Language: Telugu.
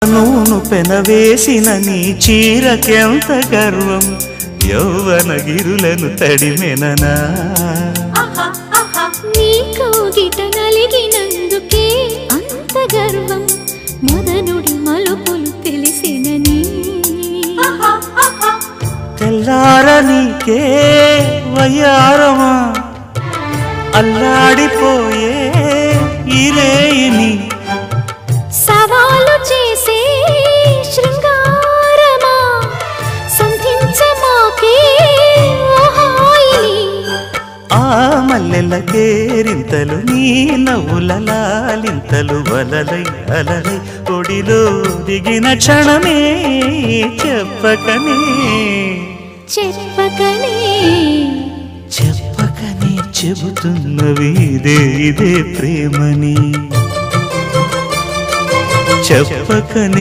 నూను పెనవేసిన నీ చీరకెంత గర్వం యౌవన గిరులను తడిమెననా నీ కౌగిట నలిగినందుకే అంత గర్వం మొదనుడి మలుపులు తెలిసినని తెల్లారనీకే వయ్యారమా అల్లాడిపోయే ఇరేయిని సవాలు చేసే శృంగారమా సంధించమాకే ఓహాయిని ఆ మల్లెల కేరింతలు నీ నవ్వుల లాలింతలు వలలై అలలై ఒడిలో దిగిన క్షణమే చెప్పకనే చెప్పకనే చెప్పకనే చెబుతున్నవి ఇదే ప్రేమని చెప్పకనే